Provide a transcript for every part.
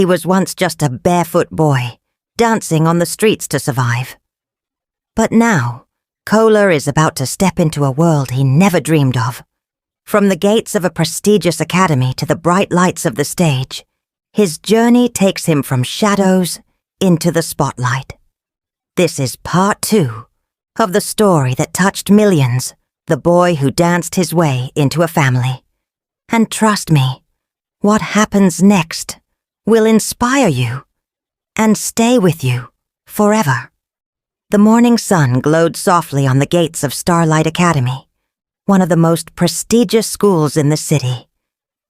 He was once just a barefoot boy, dancing on the streets to survive. But now, Kola is about to step into a world he never dreamed of. From the gates of a prestigious academy to the bright lights of the stage, his journey takes him from shadows into the spotlight. This is part 2 of the story that touched millions, the boy who danced his way into a family. And trust me, what happens next will inspire you and stay with you forever. The morning sun glowed softly on the gates of Starlight Academy, one of the most prestigious schools in the city.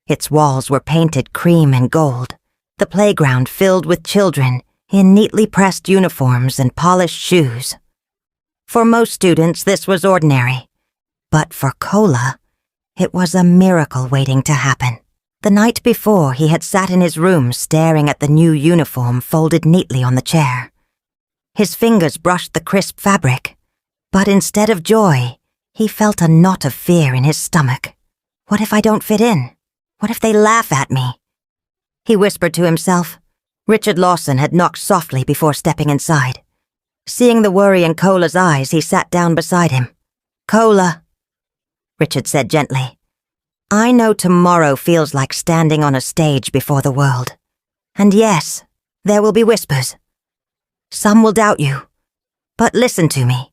Its walls were painted cream and gold, the playground filled with children in neatly pressed uniforms and polished shoes. For most students, this was ordinary, but for Kola, it was a miracle waiting to happen. The night before, he had sat in his room staring at the new uniform folded neatly on the chair. His fingers brushed the crisp fabric, but instead of joy, he felt a knot of fear in his stomach. What if I don't fit in? What if they laugh at me? He whispered to himself. Richard Lawson had knocked softly before stepping inside. Seeing the worry in Kola's eyes, he sat down beside him. "Kola," Richard said gently, "I know tomorrow feels like standing on a stage before the world. And yes, there will be whispers. Some will doubt you. But listen to me.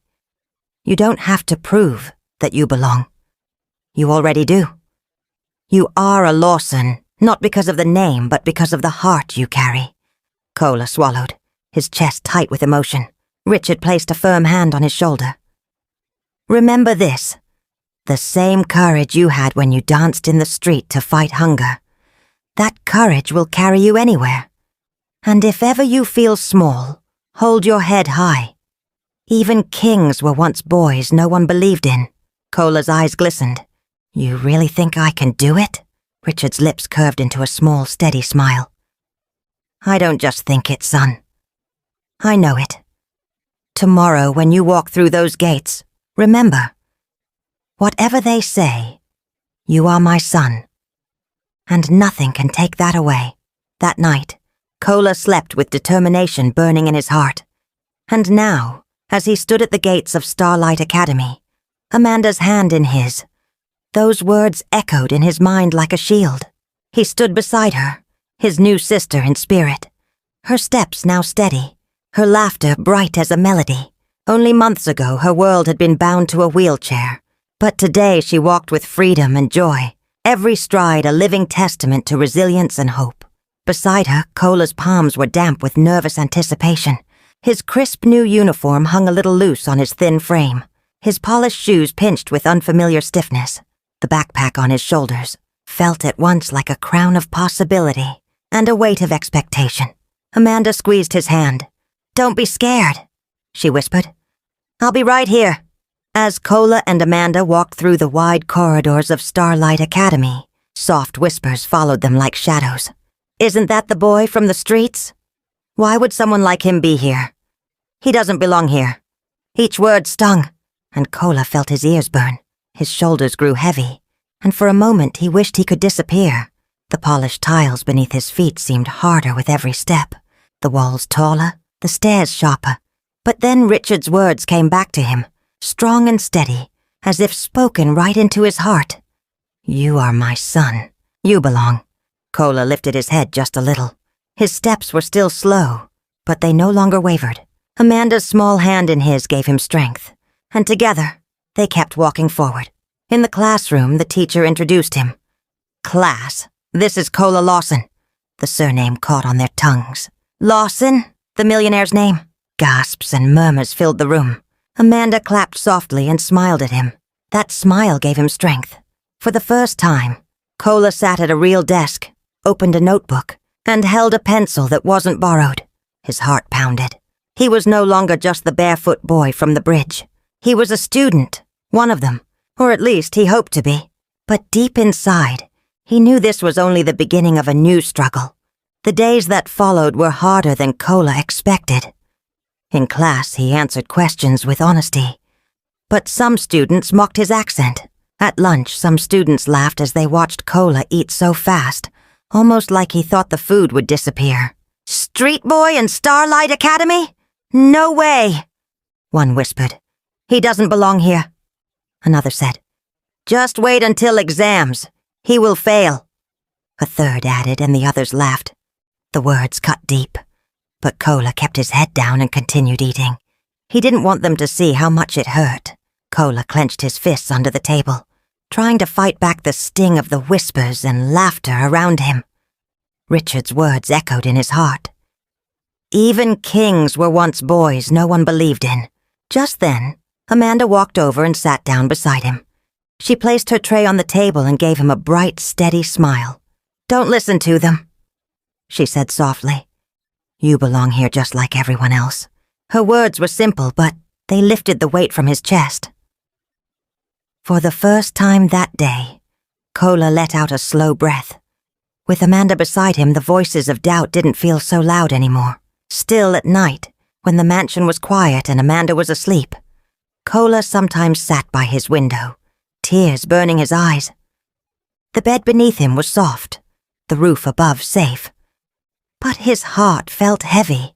You don't have to prove that you belong. You already do. You are a Lawson, not because of the name, but because of the heart you carry." Kola swallowed, his chest tight with emotion. Richard placed a firm hand on his shoulder. "Remember this. The same courage you had when you danced in the street to fight hunger. That courage will carry you anywhere. And if ever you feel small, hold your head high. Even kings were once boys no one believed in." Kola's eyes glistened. "You really think I can do it?" Richard's lips curved into a small, steady smile. "I don't just think it, son. I know it. Tomorrow, when you walk through those gates, remember, whatever they say, you are my son. And nothing can take that away." That night, Kola slept with determination burning in his heart. And now, as he stood at the gates of Starlight Academy, Amanda's hand in his, those words echoed in his mind like a shield. He stood beside her, his new sister in spirit, her steps now steady, her laughter bright as a melody. Only months ago, her world had been bound to a wheelchair, but today she walked with freedom and joy, every stride a living testament to resilience and hope. Beside her, Kola's palms were damp with nervous anticipation. His crisp new uniform hung a little loose on his thin frame, his polished shoes pinched with unfamiliar stiffness. The backpack on his shoulders felt at once like a crown of possibility and a weight of expectation. Amanda squeezed his hand. "Don't be scared," she whispered. "I'll be right here." As Kola and Amanda walked through the wide corridors of Starlight Academy, soft whispers followed them like shadows. "Isn't that the boy from the streets? Why would someone like him be here? He doesn't belong here." Each word stung, and Kola felt his ears burn. His shoulders grew heavy, and for a moment he wished he could disappear. The polished tiles beneath his feet seemed harder with every step, the walls taller, the stairs sharper. But then Richard's words came back to him, strong and steady, as if spoken right into his heart. "You are my son. You belong." Kola lifted his head just a little. His steps were still slow, but they no longer wavered. Amanda's small hand in his gave him strength, and together they kept walking forward. In the classroom, the teacher introduced him. "Class, this is Kola Lawson." The surname caught on their tongues. "Lawson? The millionaire's name?" Gasps and murmurs filled the room. Amanda clapped softly and smiled at him. That smile gave him strength. For the first time, Kola sat at a real desk, opened a notebook, and held a pencil that wasn't borrowed. His heart pounded. He was no longer just the barefoot boy from the bridge. He was a student, one of them, or at least he hoped to be. But deep inside, he knew this was only the beginning of a new struggle. The days that followed were harder than Kola expected. In class, he answered questions with honesty. But some students mocked his accent. At lunch, some students laughed as they watched Kola eat so fast, almost like he thought the food would disappear. "Street boy in Starlight Academy? No way," one whispered. "He doesn't belong here." Another said, "Just wait until exams. He will fail." A third added, and the others laughed. The words cut deep, but Kola kept his head down and continued eating. He didn't want them to see how much it hurt. Kola clenched his fists under the table, trying to fight back the sting of the whispers and laughter around him. Richard's words echoed in his heart. Even kings were once boys no one believed in. Just then, Amanda walked over and sat down beside him. She placed her tray on the table and gave him a bright, steady smile. "Don't listen to them," she said softly. "You belong here just like everyone else." Her words were simple, but they lifted the weight from his chest. For the first time that day, Kola let out a slow breath. With Amanda beside him, the voices of doubt didn't feel so loud anymore. Still at night, when the mansion was quiet and Amanda was asleep, Kola sometimes sat by his window, tears burning his eyes. The bed beneath him was soft, the roof above safe. But his heart felt heavy.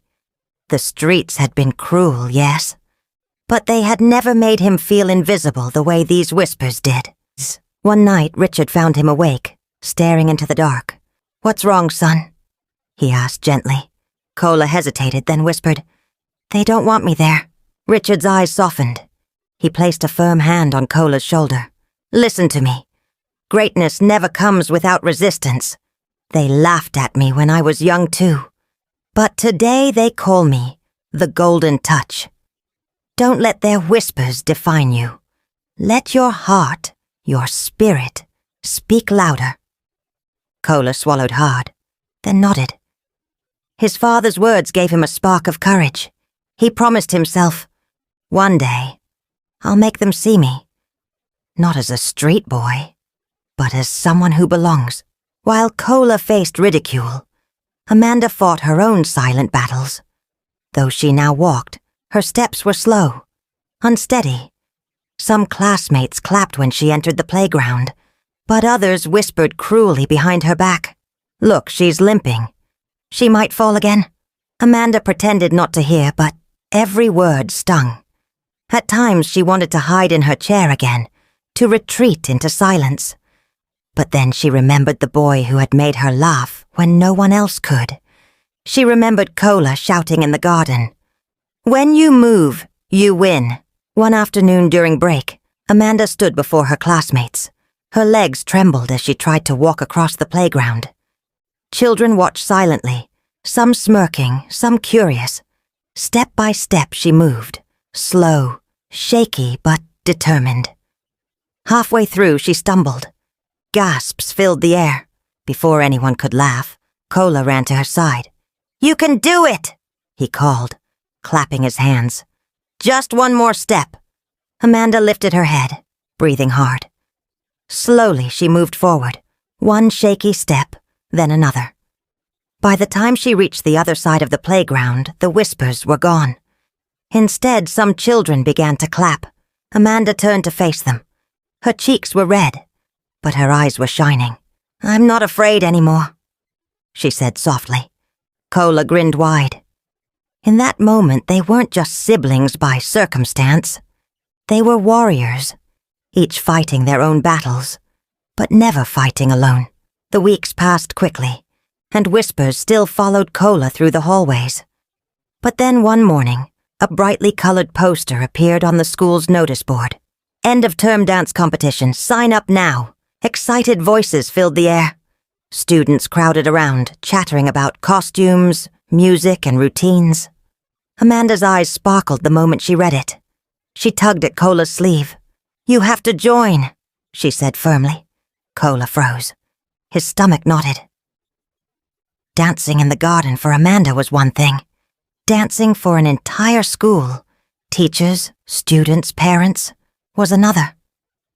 The streets had been cruel, yes, but they had never made him feel invisible the way these whispers did. One night, Richard found him awake, staring into the dark. "What's wrong, son?" he asked gently. Kola hesitated, then whispered, "They don't want me there." Richard's eyes softened. He placed a firm hand on Kola's shoulder. "Listen to me. Greatness never comes without resistance. They laughed at me when I was young too. But today they call me the Golden Touch. Don't let their whispers define you. Let your heart, your spirit, speak louder." Kola swallowed hard, then nodded. His father's words gave him a spark of courage. He promised himself, "One day, I'll make them see me. Not as a street boy, but as someone who belongs." While Kola faced ridicule, Amanda fought her own silent battles. Though she now walked, her steps were slow, unsteady. Some classmates clapped when she entered the playground, but others whispered cruelly behind her back. "Look, she's limping. She might fall again." Amanda pretended not to hear, but every word stung. At times she wanted to hide in her chair again, to retreat into silence. But then she remembered the boy who had made her laugh when no one else could. She remembered Kola shouting in the garden, "When you move, you win." One afternoon during break, Amanda stood before her classmates. Her legs trembled as she tried to walk across the playground. Children watched silently, some smirking, some curious. Step by step she moved, slow, shaky, but determined. Halfway through, she stumbled. Gasps filled the air. Before anyone could laugh, Kola ran to her side. "You can do it!" he called, clapping his hands. "Just one more step." Amanda lifted her head, breathing hard. Slowly she moved forward, one shaky step, then another. By the time she reached the other side of the playground, the whispers were gone. Instead, some children began to clap. Amanda turned to face them. Her cheeks were red, but her eyes were shining. "I'm not afraid anymore," she said softly. Kola grinned wide. In that moment, they weren't just siblings by circumstance. They were warriors, each fighting their own battles, but never fighting alone. The weeks passed quickly, and whispers still followed Kola through the hallways. But then one morning, a brightly colored poster appeared on the school's notice board. "End of term dance competition, sign up now." Excited voices filled the air. Students crowded around, chattering about costumes, music, and routines. Amanda's eyes sparkled the moment she read it. She tugged at Kola's sleeve. "You have to join," she said firmly. Kola froze. His stomach knotted. Dancing in the garden for Amanda was one thing. Dancing for an entire school, teachers, students, parents, was another.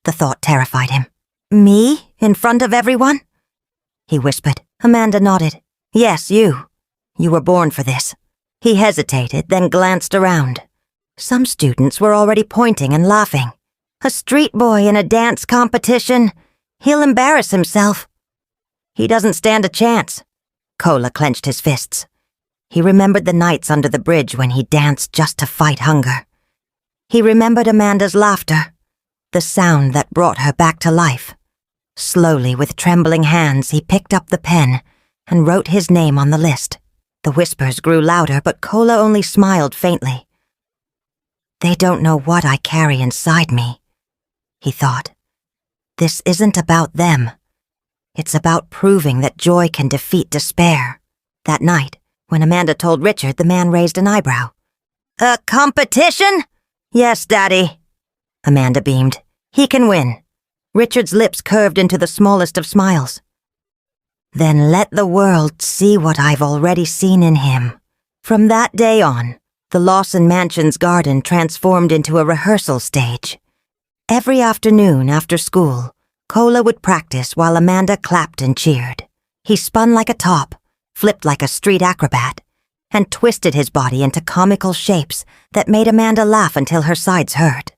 The thought terrified him. "Me? In front of everyone?" he whispered. Amanda nodded. "Yes, you. You were born for this." He hesitated, then glanced around. Some students were already pointing and laughing. "A street boy in a dance competition? He'll embarrass himself." He doesn't stand a chance. Cola clenched his fists. He remembered the nights under the bridge when he danced just to fight hunger. He remembered Amanda's laughter, the sound that brought her back to life. Slowly, with trembling hands, he picked up the pen and wrote his name on the list. The whispers grew louder, but Cola only smiled faintly. They don't know what I carry inside me, he thought. This isn't about them. It's about proving that joy can defeat despair. That night, when Amanda told Richard, the man raised an eyebrow. A competition? Yes, Daddy. Amanda beamed. He can win. Richard's lips curved into the smallest of smiles. Then let the world see what I've already seen in him. From that day on, the Lawson Mansion's garden transformed into a rehearsal stage. Every afternoon after school, Cola would practice while Amanda clapped and cheered. He spun like a top, flipped like a street acrobat, and twisted his body into comical shapes that made Amanda laugh until her sides hurt.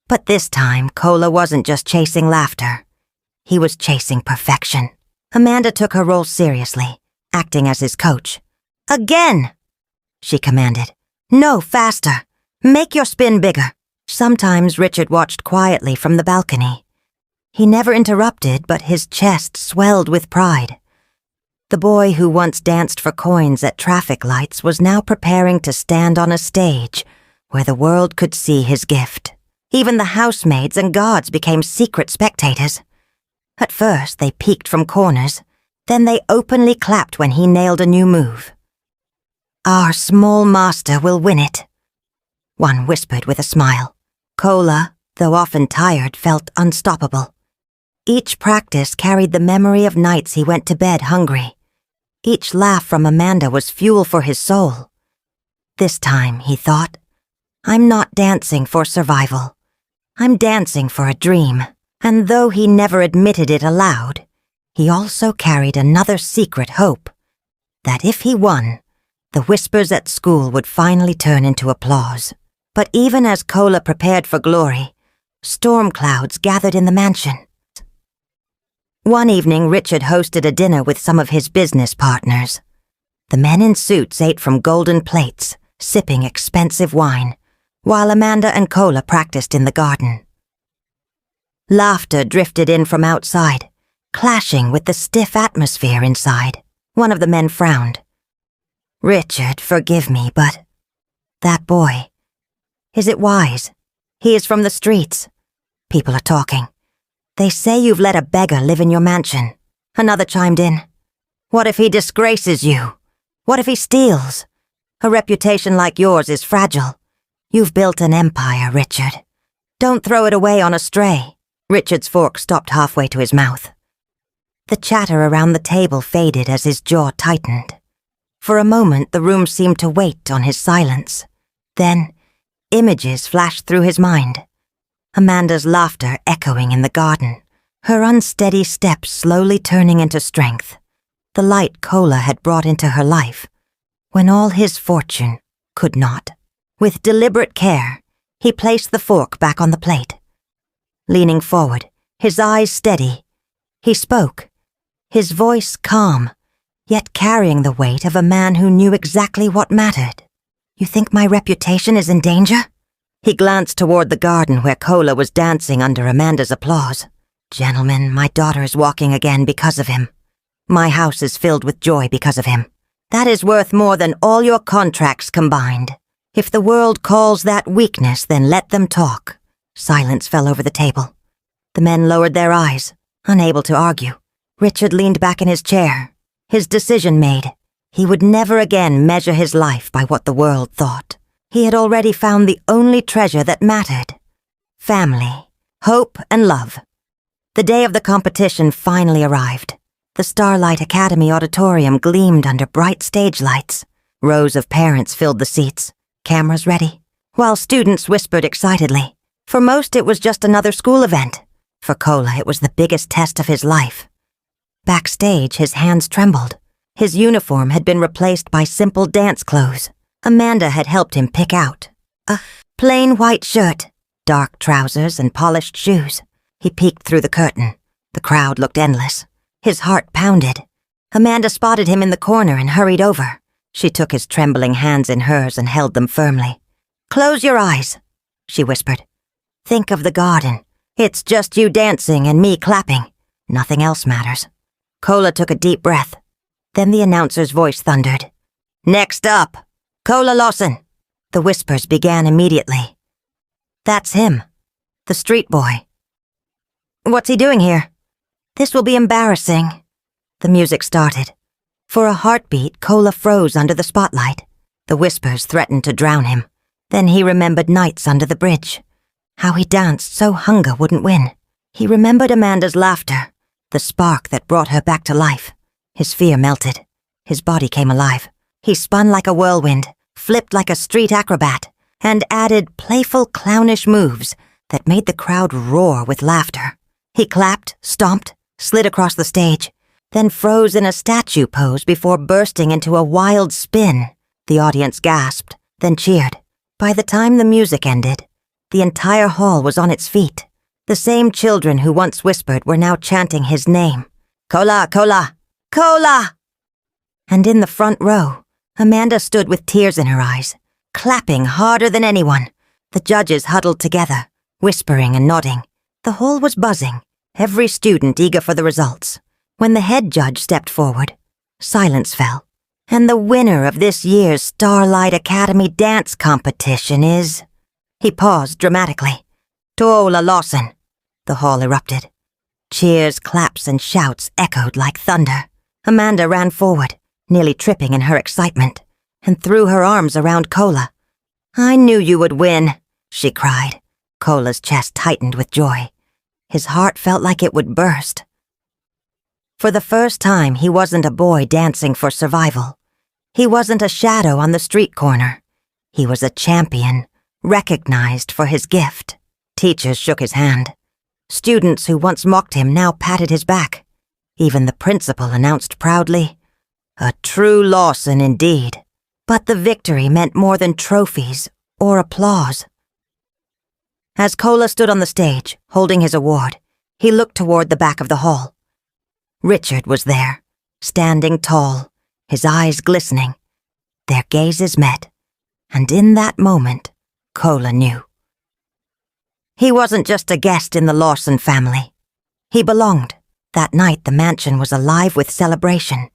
But this time, Cola wasn't just chasing laughter. He was chasing perfection. Amanda took her role seriously, acting as his coach. Again, she commanded. No, faster. Make your spin bigger. Sometimes Richard watched quietly from the balcony. He never interrupted, but his chest swelled with pride. The boy who once danced for coins at traffic lights was now preparing to stand on a stage where the world could see his gift. Even the housemaids and guards became secret spectators. At first, they peeked from corners, then they openly clapped when he nailed a new move. Our small master will win it, one whispered with a smile. Cola, though often tired, felt unstoppable. Each practice carried the memory of nights he went to bed hungry. Each laugh from Amanda was fuel for his soul. This time, he thought, I'm not dancing for survival. I'm dancing for a dream. And though he never admitted it aloud, he also carried another secret hope, that if he won, the whispers at school would finally turn into applause. But even as Cola prepared for glory, storm clouds gathered in the mansion. One evening, Richard hosted a dinner with some of his business partners. The men in suits ate from golden plates, sipping expensive wine, while Amanda and Cola practiced in the garden. Laughter drifted in from outside, clashing with the stiff atmosphere inside. One of the men frowned. Richard, forgive me, but that boy, is it wise? He is from the streets. People are talking. They say you've let a beggar live in your mansion. Another chimed in. What if he disgraces you? What if he steals? A reputation like yours is fragile. You've built an empire, Richard. Don't throw it away on a stray. Richard's fork stopped halfway to his mouth. The chatter around the table faded as his jaw tightened. For a moment, the room seemed to wait on his silence. Then, images flashed through his mind. Amanda's laughter echoing in the garden, her unsteady steps slowly turning into strength. The light Cola had brought into her life, when all his fortune could not. With deliberate care, he placed the fork back on the plate. Leaning forward, his eyes steady, he spoke, his voice calm, yet carrying the weight of a man who knew exactly what mattered. You think my reputation is in danger? He glanced toward the garden where Cola was dancing under Amanda's applause. Gentlemen, my daughter is walking again because of him. My house is filled with joy because of him. That is worth more than all your contracts combined. If the world calls that weakness, then let them talk. Silence fell over the table. The men lowered their eyes, unable to argue. Richard leaned back in his chair, his decision made. He would never again measure his life by what the world thought. He had already found the only treasure that mattered. Family, hope, and love. The day of the competition finally arrived. The Starlight Academy auditorium gleamed under bright stage lights. Rows of parents filled the seats, cameras ready, while students whispered excitedly. For most, it was just another school event. For Cola, it was the biggest test of his life. Backstage, his hands trembled. His uniform had been replaced by simple dance clothes. Amanda had helped him pick out a plain white shirt, dark trousers, and polished shoes. He peeked through the curtain. The crowd looked endless. His heart pounded. Amanda spotted him in the corner and hurried over. She took his trembling hands in hers and held them firmly. "Close your eyes," she whispered. "Think of the garden. It's just you dancing and me clapping. Nothing else matters." Cola took a deep breath. Then the announcer's voice thundered. "Next up, Cola Lawson." The whispers began immediately. "That's him, the street boy." "What's he doing here?" "This will be embarrassing." The music started. For a heartbeat, Cola froze under the spotlight. The whispers threatened to drown him. Then he remembered nights under the bridge. How he danced so hunger wouldn't win. He remembered Amanda's laughter, the spark that brought her back to life. His fear melted. His body came alive. He spun like a whirlwind, flipped like a street acrobat, and added playful, clownish moves that made the crowd roar with laughter. He clapped, stomped, slid across the stage, then froze in a statue pose before bursting into a wild spin. The audience gasped, then cheered. By the time the music ended, the entire hall was on its feet. The same children who once whispered were now chanting his name. "Cola, Cola, Cola!" And in the front row, Amanda stood with tears in her eyes, clapping harder than anyone. The judges huddled together, whispering and nodding. The hall was buzzing, every student eager for the results. When the head judge stepped forward, silence fell. "And the winner of this year's Starlight Academy dance competition is..." He paused dramatically. "Cola Lawson." The hall erupted. Cheers, claps, and shouts echoed like thunder. Amanda ran forward, nearly tripping in her excitement, and threw her arms around Cola. "I knew you would win," she cried. Cola's chest tightened with joy. His heart felt like it would burst. For the first time, he wasn't a boy dancing for survival. He wasn't a shadow on the street corner. He was a champion, recognized for his gift. Teachers shook his hand. Students who once mocked him now patted his back. Even the principal announced proudly, "A true Lawson indeed." But the victory meant more than trophies or applause. As Cola stood on the stage, holding his award, he looked toward the back of the hall. Richard was there, standing tall, his eyes glistening. Their gazes met, and in that moment, Cola knew. He wasn't just a guest in the Lawson family. He belonged. That night, the mansion was alive with celebration.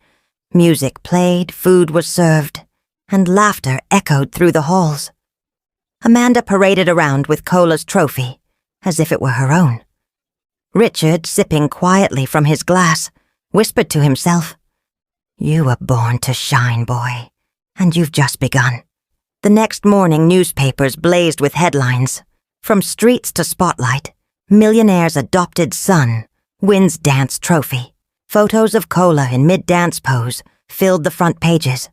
Music played, food was served, and laughter echoed through the halls. Amanda paraded around with Cola's trophy, as if it were her own. Richard, sipping quietly from his glass, whispered to himself, "You were born to shine, boy, and you've just begun." The next morning, newspapers blazed with headlines. From streets to spotlight, millionaire's adopted son wins dance trophy. Photos of Cola in mid-dance pose filled the front pages.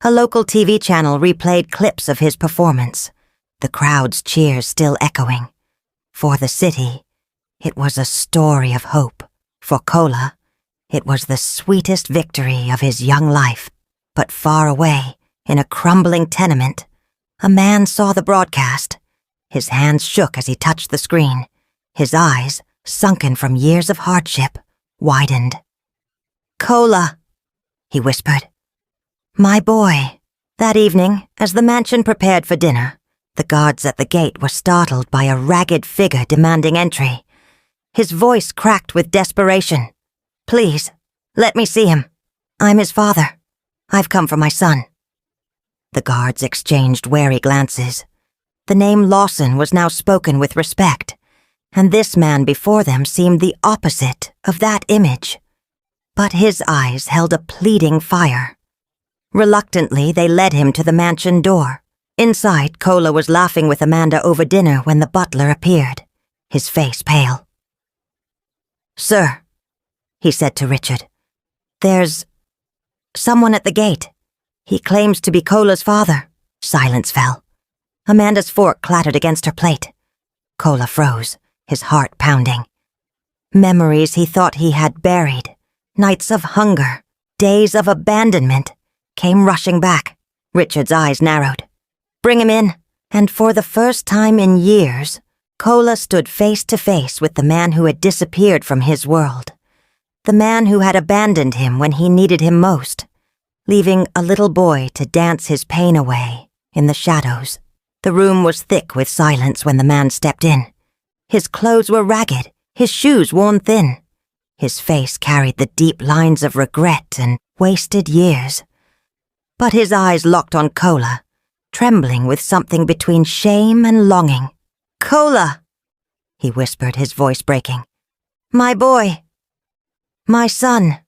A local TV channel replayed clips of his performance, the crowd's cheers still echoing. For the city, it was a story of hope. For Cola, it was the sweetest victory of his young life. But far away, in a crumbling tenement, a man saw the broadcast. His hands shook as he touched the screen. His eyes, sunken from years of hardship, widened. "Cola," he whispered. "My boy." That evening, as the mansion prepared for dinner, the guards at the gate were startled by a ragged figure demanding entry. His voice cracked with desperation. "Please, let me see him. I'm his father. I've come for my son." The guards exchanged wary glances. The name Lawson was now spoken with respect, and this man before them seemed the opposite of that image. But his eyes held a pleading fire. Reluctantly, they led him to the mansion door. Inside, Cola was laughing with Amanda over dinner when the butler appeared, his face pale. "Sir," he said to Richard, "there's someone at the gate. He claims to be Cola's father." Silence fell. Amanda's fork clattered against her plate. Cola froze, his heart pounding. Memories he thought he had buried, nights of hunger, days of abandonment, came rushing back. Richard's eyes narrowed. "Bring him in." And for the first time in years, Cola stood face to face with the man who had disappeared from his world. The man who had abandoned him when he needed him most, leaving a little boy to dance his pain away in the shadows. The room was thick with silence when the man stepped in. His clothes were ragged, his shoes worn thin. His face carried the deep lines of regret and wasted years. But his eyes locked on Kola, trembling with something between shame and longing. "Kola," he whispered, his voice breaking. "My boy. My son."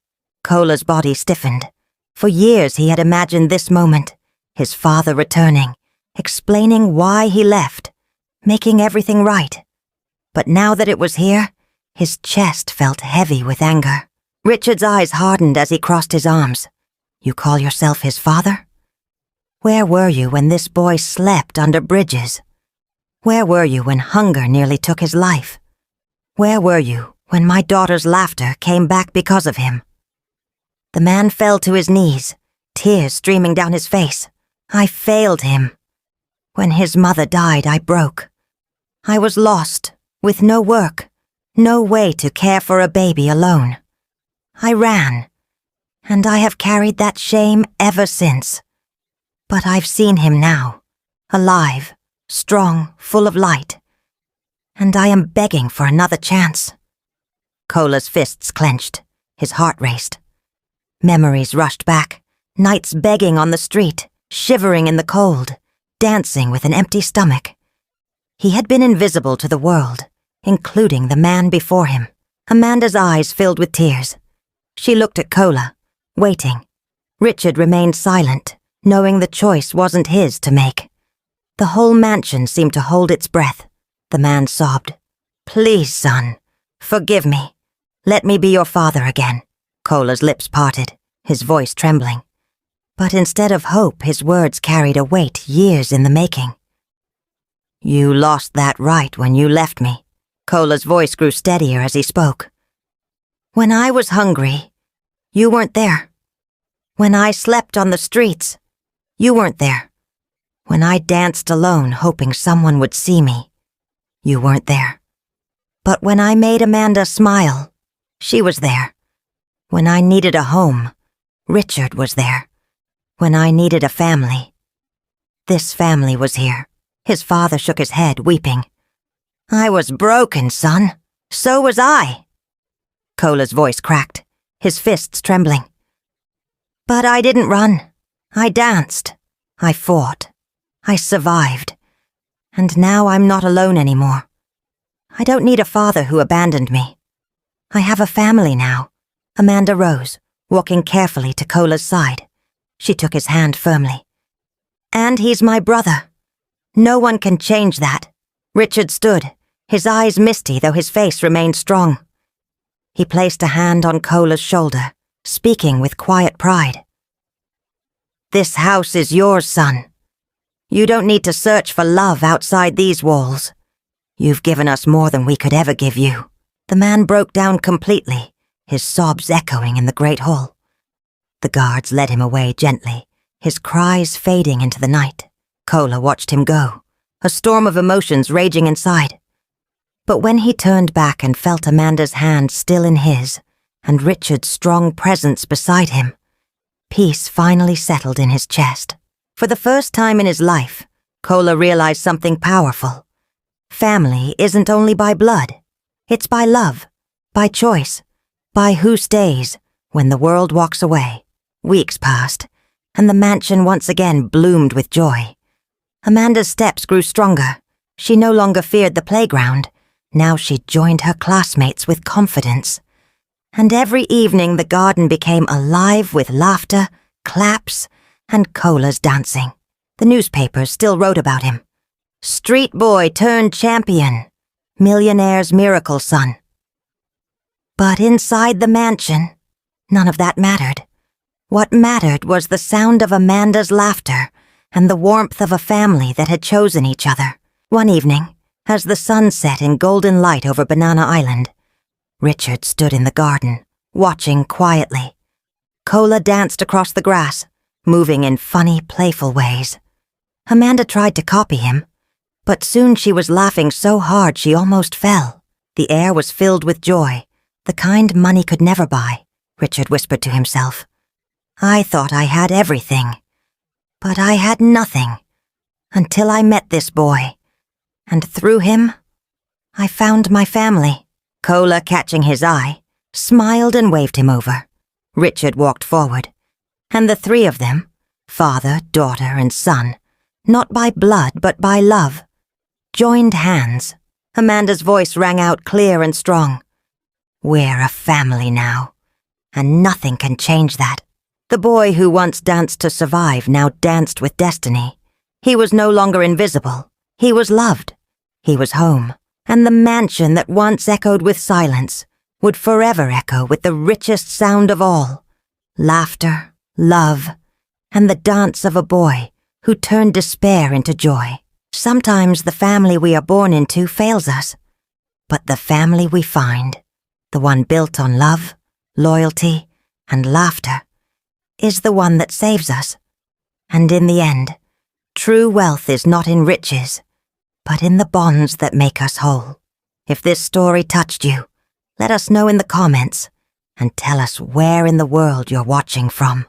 Kola's body stiffened. For years he had imagined this moment, his father returning, explaining why he left, making everything right. But now that it was here, his chest felt heavy with anger. Richard's eyes hardened as he crossed his arms. "You call yourself his father? Where were you when this boy slept under bridges? Where were you when hunger nearly took his life? Where were you when my daughter's laughter came back because of him?" The man fell to his knees, tears streaming down his face. "I failed him. When his mother died, I broke. I was lost, with no work, no way to care for a baby alone. I ran, and I have carried that shame ever since. But I've seen him now, alive, strong, full of light, and I am begging for another chance." Kola's fists clenched, his heart raced. Memories rushed back, nights begging on the street, shivering in the cold, dancing with an empty stomach. He had been invisible to the world, including the man before him. Amanda's eyes filled with tears. She looked at Kola, waiting. Richard remained silent, knowing the choice wasn't his to make. The whole mansion seemed to hold its breath. The man sobbed. "Please, son, forgive me. Let me be your father again." Kola's lips parted, his voice trembling. But instead of hope, his words carried a weight years in the making. "You lost that right when you left me." Kola's voice grew steadier as he spoke. "When I was hungry, you weren't there. When I slept on the streets, you weren't there. When I danced alone hoping someone would see me, you weren't there. But when I made Amanda smile, she was there. When I needed a home, Richard was there. When I needed a family, this family was here." His father shook his head, weeping. "I was broken, son. So was I." Kola's voice cracked, his fists trembling. "But I didn't run. I danced. I fought. I survived. And now I'm not alone anymore. I don't need a father who abandoned me. I have a family now." Amanda rose, walking carefully to Kola's side. She took his hand firmly. "And he's my brother. No one can change that." Richard stood, his eyes misty though his face remained strong. He placed a hand on Kola's shoulder, speaking with quiet pride. "This house is yours, son. You don't need to search for love outside these walls. You've given us more than we could ever give you." The man broke down completely, his sobs echoing in the great hall. The guards led him away gently, his cries fading into the night. Kola watched him go, a storm of emotions raging inside. But when he turned back and felt Amanda's hand still in his, and Richard's strong presence beside him, peace finally settled in his chest. For the first time in his life, Kola realized something powerful. Family isn't only by blood, it's by love, by choice, by who stays when the world walks away. Weeks passed, and the mansion once again bloomed with joy. Amanda's steps grew stronger. She no longer feared the playground. Now she joined her classmates with confidence. And every evening the garden became alive with laughter, claps, and Kola's dancing. The newspapers still wrote about him. Street boy turned champion, millionaire's miracle son. But inside the mansion, none of that mattered. What mattered was the sound of Amanda's laughter and the warmth of a family that had chosen each other. One evening, as the sun set in golden light over Banana Island, Richard stood in the garden, watching quietly. Kola danced across the grass, moving in funny, playful ways. Amanda tried to copy him, but soon she was laughing so hard she almost fell. The air was filled with joy, The kind money could never buy, Richard whispered to himself. I thought I had everything, but I had nothing until I met this boy, and through him, I found my family. Kola, catching his eye, smiled and waved him over. Richard walked forward, and the three of them, father, daughter, and son, not by blood but by love, joined hands. Amanda's voice rang out clear and strong. We're a family now, and nothing can change that. The boy who once danced to survive now danced with destiny. He was no longer invisible. He was loved. He was home. And the mansion that once echoed with silence would forever echo with the richest sound of all. Laughter, love, and the dance of a boy who turned despair into joy. Sometimes the family we are born into fails us, but the family we find, the one built on love, loyalty, and laughter, is the one that saves us. And in the end, true wealth is not in riches, but in the bonds that make us whole. If this story touched you, let us know in the comments and tell us where in the world you're watching from.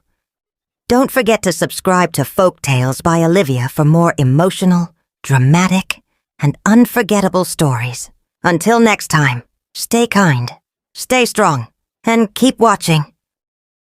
Don't forget to subscribe to Folktales by Olivia for more emotional, dramatic, and unforgettable stories. Until next time, stay kind, stay strong, and keep watching.